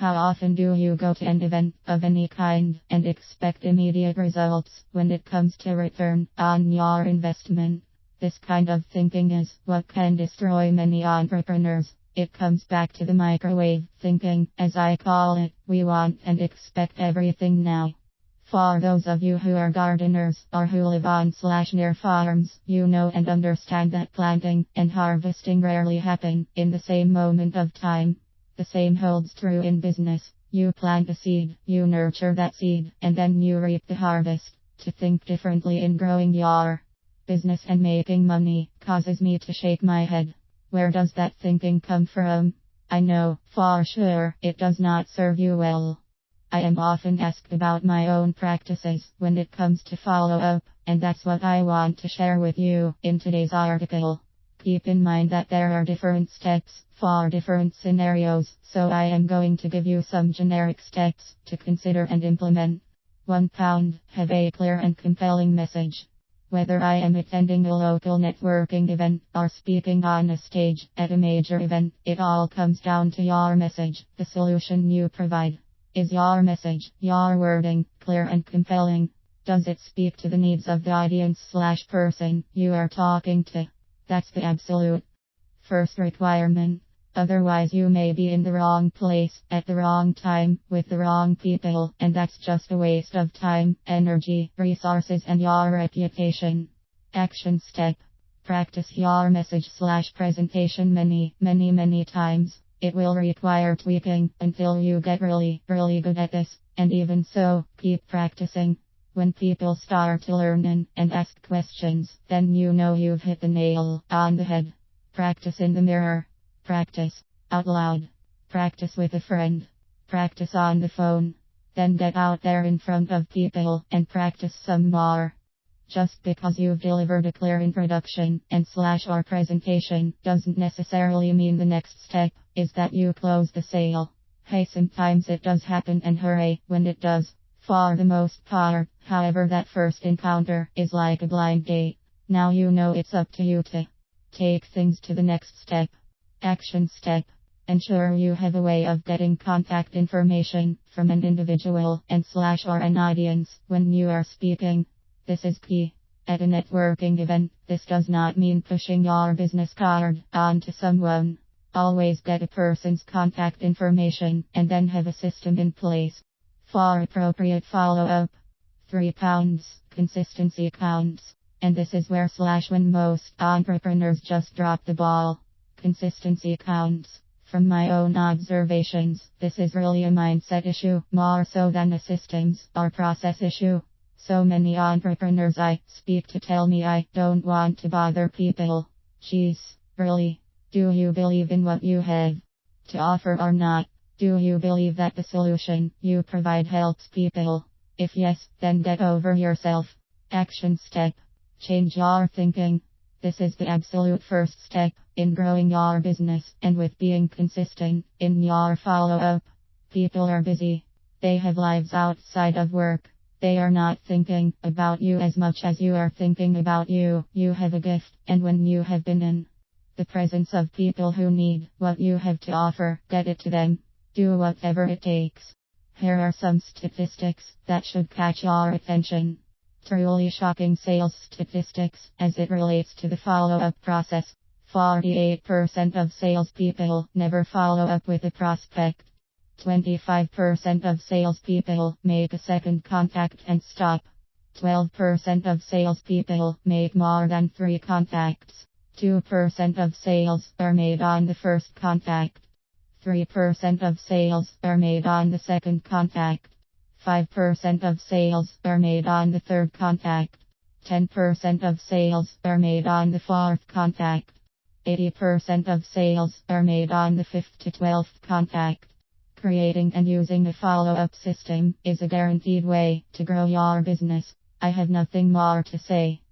How often do you go to an event of any kind and expect immediate results when it comes to return on your investment? This kind of thinking is what can destroy many entrepreneurs. It comes back to the microwave thinking, as I call it. We want and expect everything now. For those of you who are gardeners or who live on/near farms, you know and understand that planting and harvesting rarely happen in the same moment of time. The same holds true in business. You plant a seed, you nurture that seed, and then you reap the harvest. To think differently in growing your business and making money causes me to shake my head. Where does that thinking come from? I know, for sure, it does not serve you well. I am often asked about my own practices when it comes to follow-up, and that's what I want to share with you in today's article. Keep in mind that there are different steps for different scenarios, so I am going to give you some generic steps to consider and implement. 1 pound, have a clear and compelling message. Whether I am attending a local networking event or speaking on a stage at a major event, it all comes down to your message, the solution you provide. Is your message, your wording, clear and compelling? Does it speak to the needs of the audience/person you are talking to? That's the absolute first requirement. Otherwise you may be in the wrong place, at the wrong time, with the wrong people, and that's just a waste of time, energy, resources and your reputation. Action step. Practice your message/presentation many times. It will require tweaking until you get really good at this, and even so, keep practicing. When people start to learn and ask questions, then you know you've hit the nail on the head. Practice in the mirror. Practice out loud. Practice with a friend. Practice on the phone. Then get out there in front of people and practice some more. Just because you've delivered a clear introduction and/or presentation doesn't necessarily mean the next step is that you close the sale. Hey, sometimes it does happen, and hooray when it does. For the most part, however, that first encounter is like a blind date. Now you know it's up to you to take things to the next step. Action step. Ensure you have a way of getting contact information from an individual and/or an audience when you are speaking. This is key. At a networking event, this does not mean pushing your business card onto someone. Always get a person's contact information and then have a system in place for appropriate follow-up. 3 pounds, consistency counts. And this is where/when most entrepreneurs just drop the ball. Consistency counts. From my own observations, this is really a mindset issue, more so than a systems or process issue. So many entrepreneurs I speak to tell me I don't want to bother people. Jeez, really? Do you believe in what you have to offer or not? Do you believe that the solution you provide helps people? If yes, then get over yourself. Action step. Change your thinking. This is the absolute first step in growing your business and with being consistent in your follow-up. People are busy. They have lives outside of work. They are not thinking about you as much as you are thinking about you. You have a gift, and when you have been in the presence of people who need what you have to offer, get it to them. Do whatever it takes. Here are some statistics that should catch your attention. Truly shocking sales statistics as it relates to the follow-up process. 48% of salespeople never follow up with a prospect. 25% of salespeople make a second contact and stop. 12% of salespeople make more than 3 contacts. 2% of sales are made on the first contact. 3% of sales are made on the second contact. 5% of sales are made on the third contact. 10% of sales are made on the fourth contact. 80% of sales are made on the 5th to 12th contact. Creating and using a follow-up system is a guaranteed way to grow your business. I have nothing more to say.